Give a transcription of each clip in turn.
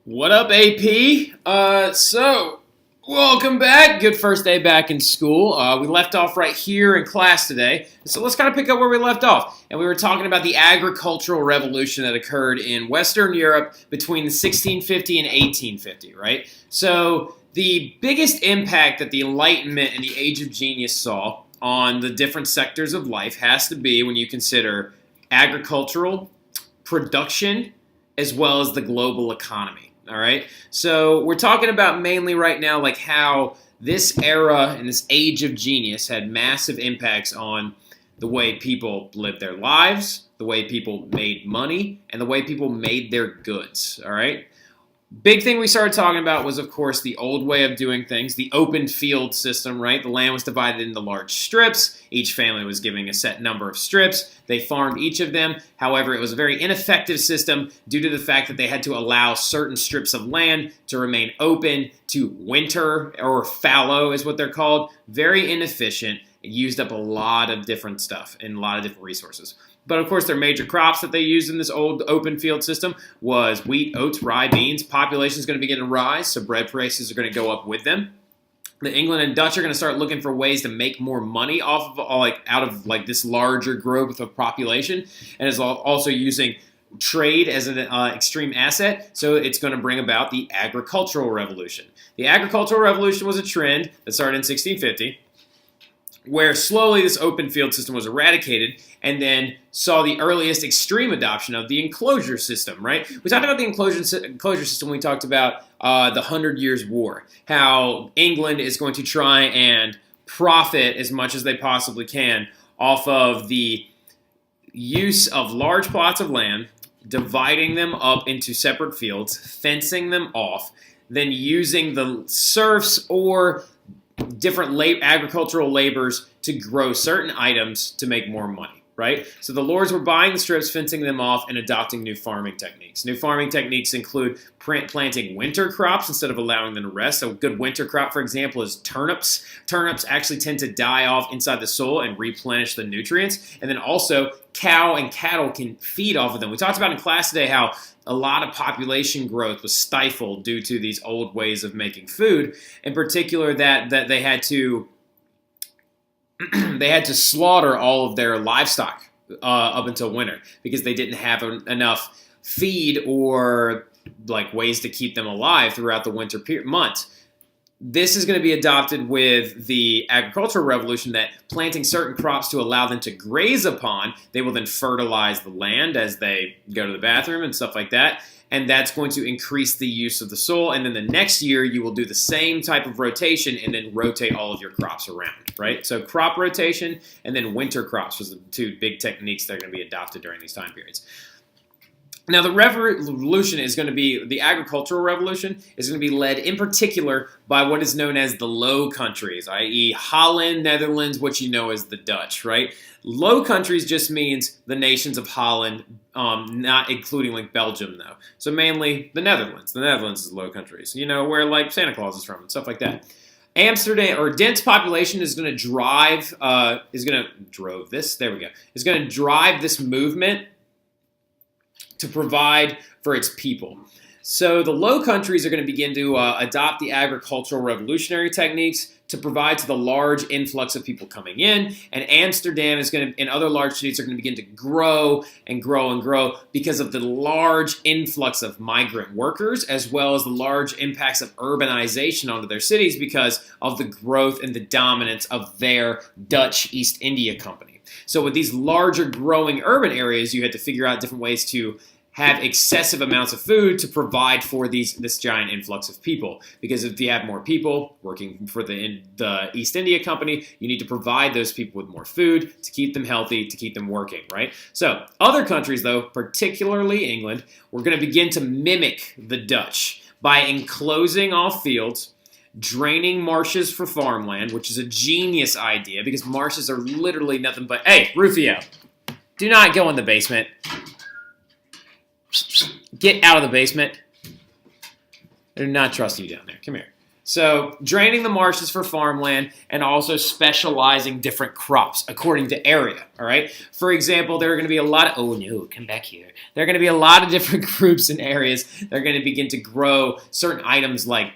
What up, AP? Welcome back. Good first day back in school. We left off right here in class today. So let's kind of pick up where we left off. And we were talking about the agricultural revolution that occurred in Western Europe between 1650 and 1850, right? So the biggest impact that the Enlightenment and the Age of Genius saw on the different sectors of life has to be when you consider agricultural production as well as the global economy. All right, so we're talking about mainly right now like how this era and this age of genius had massive impacts on the way people lived their lives, the way people made money, and the way people made their goods. All right. Big thing we started talking about was, of course, the old way of doing things, the open field system, right? The land was divided into large strips. Each family was given a set number of strips. They farmed each of them. However, it was a very ineffective system due to the fact that they had to allow certain strips of land to remain open to winter, or fallow is what they're called. Very inefficient. It used up a lot of different stuff and a lot of different resources. But of course, their major crops that they used in this old open field system was wheat, oats, rye, beans. Population is going to begin to rise, so bread prices are going to go up with them. The England and Dutch are going to start looking for ways to make more money off of out of this larger growth of population, and is also using trade as an extreme asset. So it's going to bring about the agricultural revolution. The agricultural revolution was a trend that started in 1650. Where slowly this open field system was eradicated and then saw the earliest extreme adoption of the enclosure system, right? We talked about the enclosure system when we talked about the 100 Years' War, how England is going to try and profit as much as they possibly can off of the use of large plots of land, dividing them up into separate fields, fencing them off, then using the serfs or different agricultural laborers to grow certain items to make more money, right? So the lords were buying the strips, fencing them off, and adopting new farming techniques. New farming techniques include planting winter crops instead of allowing them to rest. So a good winter crop, for example, is turnips. Turnips actually tend to die off inside the soil and replenish the nutrients. And then also, cow and cattle can feed off of them. We talked about in class today how a lot of population growth was stifled due to these old ways of making food. In particular, that they had to slaughter all of their livestock up until winter because they didn't have enough feed or ways to keep them alive throughout the winter months. This is going to be adopted with the agricultural revolution, that planting certain crops to allow them to graze upon, they will then fertilize the land as they go to the bathroom and stuff like that. And that's going to increase the use of the soil. And then the next year, you will do the same type of rotation and then rotate all of your crops around, right? So crop rotation and then winter crops was the two big techniques that are going to be adopted during these time periods. Now, the the agricultural revolution is going to be led in particular by what is known as the Low Countries, i.e. Holland, Netherlands, what you know as the Dutch, right? Low Countries just means the nations of Holland, not including Belgium, though. So mainly the Netherlands. The Netherlands is Low Countries, where Santa Claus is from and stuff like that. Amsterdam, or dense population, is going to drive this movement to provide for its people. So the Low Countries are going to begin to adopt the agricultural revolutionary techniques to provide to the large influx of people coming in, and Amsterdam and other large cities are going to begin to grow and grow and grow because of the large influx of migrant workers, as well as the large impacts of urbanization onto their cities because of the growth and the dominance of their Dutch East India Company. So with these larger growing urban areas, you had to figure out different ways to have excessive amounts of food to provide for this giant influx of people. Because if you have more people working for the East India Company, you need to provide those people with more food to keep them healthy, to keep them working, right? So other countries, though, particularly England, were going to begin to mimic the Dutch by enclosing off fields, draining marshes for farmland, which is a genius idea because marshes are literally nothing but... Hey, Rufio, do not go in the basement. Get out of the basement. I do not trust you down there. Come here. So draining the marshes for farmland and also specializing different crops according to area, all right? For example, there are going to be a lot of, oh no, come back here. There are going to be a lot of different groups and areas that are going to begin to grow certain items like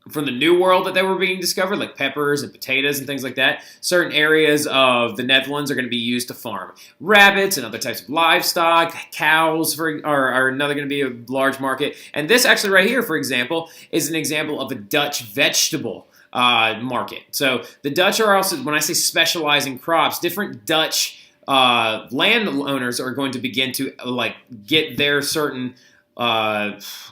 from the New World that they were being discovered, like peppers and potatoes and things like that. Certain areas of the Netherlands are going to be used to farm rabbits and other types of livestock. Cows are another going to be a large market. And this actually right here, for example, is an example of a Dutch vegetable market. So the Dutch are also, when I say specializing crops, different Dutch landowners are going to begin to get their certain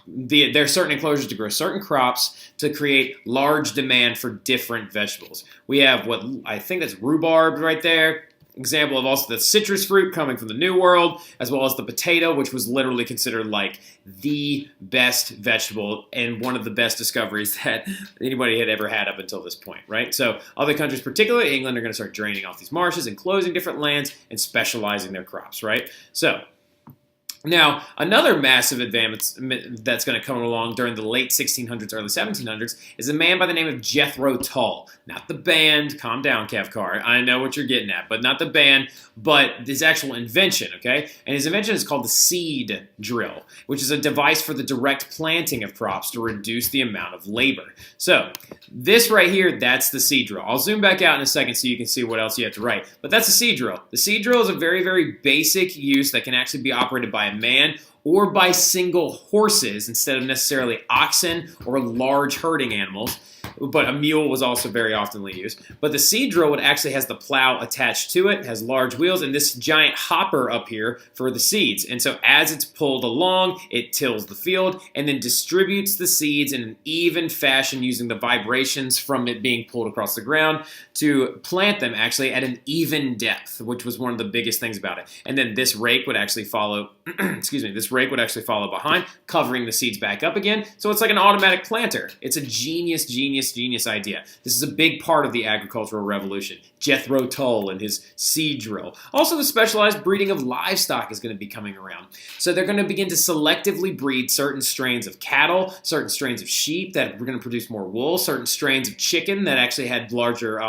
there's certain enclosures to grow certain crops to create large demand for different vegetables. We have what I think that's rhubarb right there. Example of also the citrus fruit coming from the New World, as well as the potato, which was literally considered like the best vegetable and one of the best discoveries that anybody had ever had up until this point, right? So other countries, particularly England, are going to start draining off these marshes, enclosing different lands, and specializing their crops, right? So now, another massive advancement that's going to come along during the late 1600s, early 1700s is a man by the name of Jethro Tull. Not the band, calm down, Kevkar, I know what you're getting at, but not the band, but his actual invention, okay? And his invention is called the seed drill, which is a device for the direct planting of crops to reduce the amount of labor. So, this right here, that's the seed drill. I'll zoom back out in a second so you can see what else you have to write. But that's the seed drill. The seed drill is a very, very basic use that can actually be operated by a man or by single horses instead of necessarily oxen or large herding animals. But a mule was also very often used. But the seed drill actually has the plow attached to it, has large wheels, and this giant hopper up here for the seeds. And so as it's pulled along, it tills the field and then distributes the seeds in an even fashion using the vibrations from it being pulled across the ground to plant them actually at an even depth, which was one of the biggest things about it. And then this rake would actually follow, this rake would actually follow behind, covering the seeds back up again. So it's like an automatic planter. It's a genius idea. This is a big part of the agricultural revolution. Jethro Tull and his seed drill. Also, the specialized breeding of livestock is going to be coming around. So they're going to begin to selectively breed certain strains of cattle, certain strains of sheep that were going to produce more wool, certain strains of chicken that actually had larger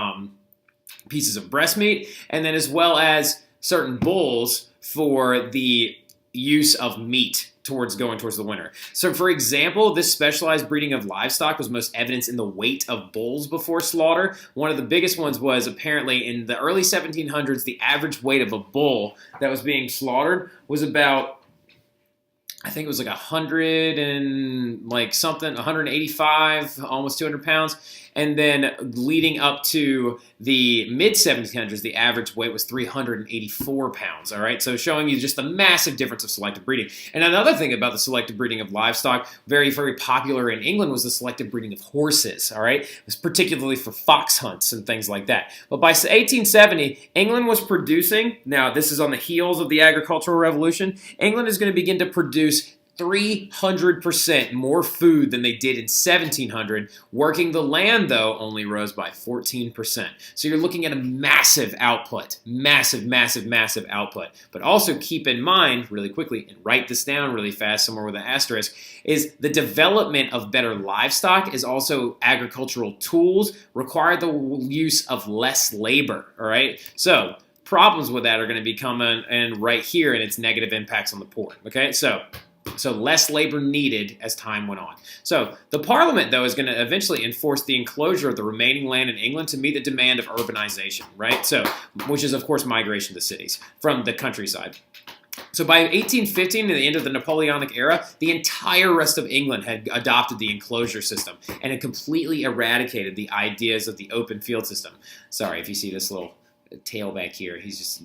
pieces of breast meat, and then as well as certain bulls for the use of meat going towards the winter. So for example, this specialized breeding of livestock was most evidenced in the weight of bulls before slaughter. One of the biggest ones was apparently in the early 1700s, the average weight of a bull that was being slaughtered was about, I think it was like 100 and like something, 185, almost 200 pounds. And then leading up to the mid-1700s, the average weight was 384 pounds, all right? So showing you just the massive difference of selective breeding. And another thing about the selective breeding of livestock, very, very popular in England, was the selective breeding of horses, all right? It was particularly for fox hunts and things like that. But by 1870, England was producing, now this is on the heels of the agricultural revolution, England is going to begin to produce 300% more food than they did in 1700. Working the land, though, only rose by 14%. So you're looking at a massive output. Massive output. But also keep in mind, really quickly, and write this down really fast somewhere with an asterisk, is the development of better livestock is also agricultural tools require the use of less labor, all right? So problems with that are going to be coming and right here, and its negative impacts on the poor, okay? So less labor needed as time went on. So the Parliament, though, is going to eventually enforce the enclosure of the remaining land in England to meet the demand of urbanization, right? So, which is, of course, migration to cities from the countryside. So by 1815, at the end of the Napoleonic era, the entire rest of England had adopted the enclosure system and had completely eradicated the ideas of the open field system. Sorry if you see this little tail back here. He's just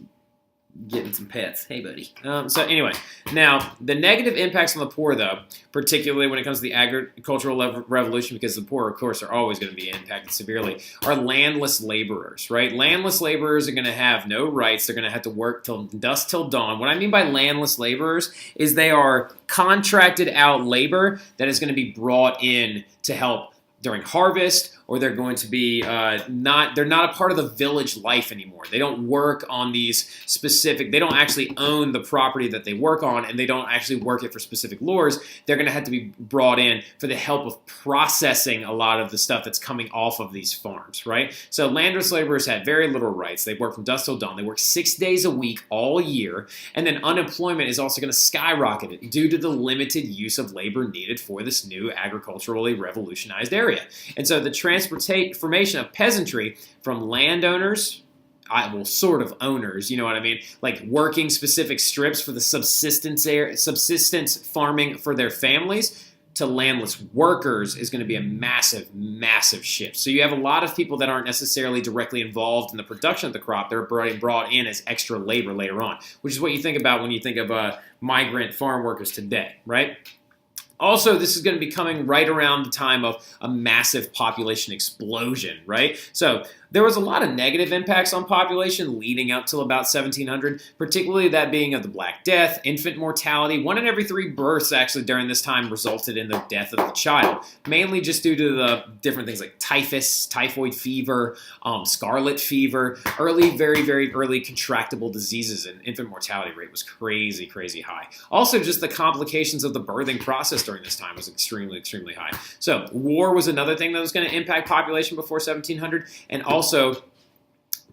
getting some pets. Hey, buddy. So anyway, now the negative impacts on the poor, though, particularly when it comes to the agricultural revolution, because the poor, of course, are always going to be impacted severely, are landless laborers, right? Landless laborers are going to have no rights. They're going to have to work till dusk till dawn. What I mean by landless laborers is they are contracted out labor that is going to be brought in to help during harvest or they're going to be they're not a part of the village life anymore. They don't work on these specific, they don't actually own the property that they work on, and they don't actually work it for specific lures. They're going to have to be brought in for the help of processing a lot of the stuff that's coming off of these farms, right? So landless laborers had very little rights. They work from dusk till dawn. They work 6 days a week all year, and then unemployment is also going to skyrocket due to the limited use of labor needed for this new agriculturally revolutionized area. And so the transformation of peasantry from landowners, well, sort of owners, you know what I mean? Like working specific strips for the subsistence farming for their families, to landless workers is going to be a massive, massive shift. So you have a lot of people that aren't necessarily directly involved in the production of the crop. They're brought in as extra labor later on, which is what you think about when you think of migrant farm workers today, right? Also, this is going to be coming right around the time of a massive population explosion, right? So there was a lot of negative impacts on population leading up till about 1700, particularly that being of the Black Death, infant mortality. 1 in every 3 births actually during this time resulted in the death of the child, mainly just due to the different things like typhus, typhoid fever, scarlet fever, very, very early contractable diseases, and infant mortality rate was crazy, crazy high. Also, just the complications of the birthing process during this time was extremely, extremely high. So war was another thing that was going to impact population before 1700, and also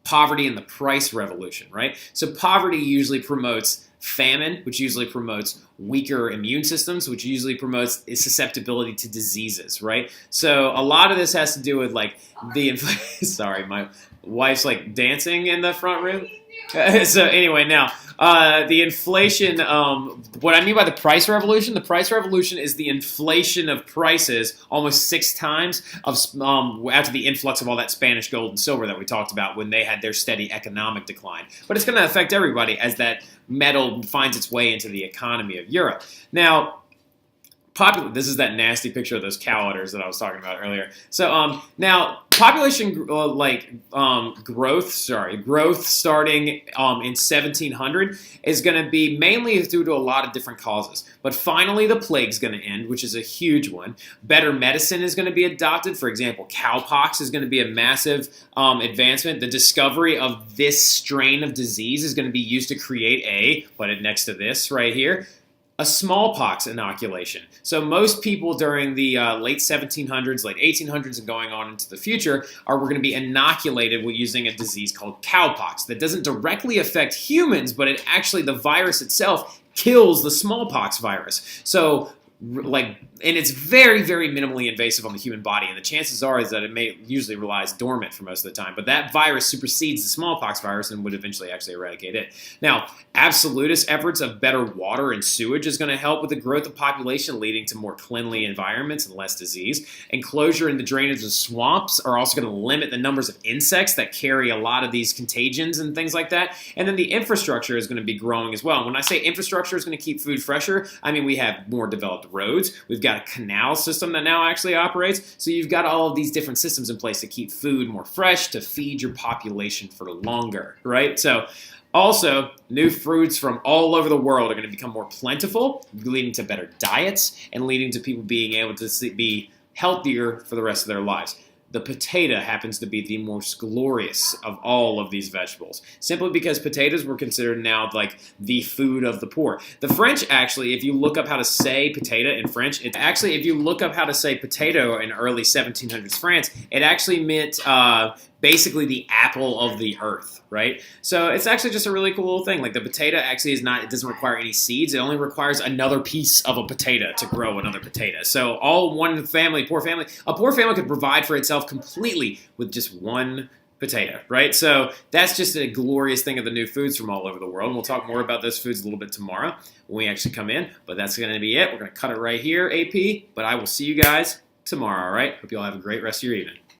poverty and the price revolution, right? So poverty usually promotes famine, which usually promotes weaker immune systems, which usually promotes susceptibility to diseases, right? So a lot of this has to do with like the sorry, my wife's like dancing in the front room. So anyway, now the inflation, what I mean by the price revolution is the inflation of prices almost 6 times after the influx of all that Spanish gold and silver that we talked about when they had their steady economic decline. But it's going to affect everybody as that metal finds its way into the economy of Europe. Now, this is that nasty picture of those cow udders that I was talking about earlier. So now population growth starting in 1700 is going to be mainly due to a lot of different causes. But finally the plague's going to end, which is a huge one. Better medicine is going to be adopted. For example, cowpox is going to be a massive advancement. The discovery of this strain of disease is going to be used to create put it next to this right here, a smallpox inoculation. So most people during the late 1700s, late 1800s, and going on into the future we're going to be inoculated with using a disease called cowpox that doesn't directly affect humans, but it actually, the virus itself kills the smallpox virus. So and it's very, very minimally invasive on the human body, and the chances are is that it may usually lies dormant for most of the time, but that virus supersedes the smallpox virus and would eventually actually eradicate it. Now, absolutist efforts of better water and sewage is going to help with the growth of population, leading to more cleanly environments and less disease. Enclosure and the drainage of swamps are also going to limit the numbers of insects that carry a lot of these contagions and things like that. And then the infrastructure is going to be growing as well. And when I say infrastructure is going to keep food fresher, I mean we have more developed roads. We've got a canal system that now actually operates. So you've got all of these different systems in place to keep food more fresh, to feed your population for longer, right? So also, new fruits from all over the world are going to become more plentiful, leading to better diets and leading to people being able to be healthier for the rest of their lives. The potato happens to be the most glorious of all of these vegetables, simply because potatoes were considered now like the food of the poor. The French actually, if you look up how to say potato in French, if you look up how to say potato in early 1700s France, it actually meant basically the apple of the earth, right? So it's actually just a really cool little thing. Like the potato actually it doesn't require any seeds. It only requires another piece of a potato to grow another potato. So all one family, a poor family could provide for itself completely with just one potato, right? So that's just a glorious thing of the new foods from all over the world. And we'll talk more about those foods a little bit tomorrow when we actually come in. But that's going to be it. We're going to cut it right here, AP. But I will see you guys tomorrow, all right? Hope you all have a great rest of your evening.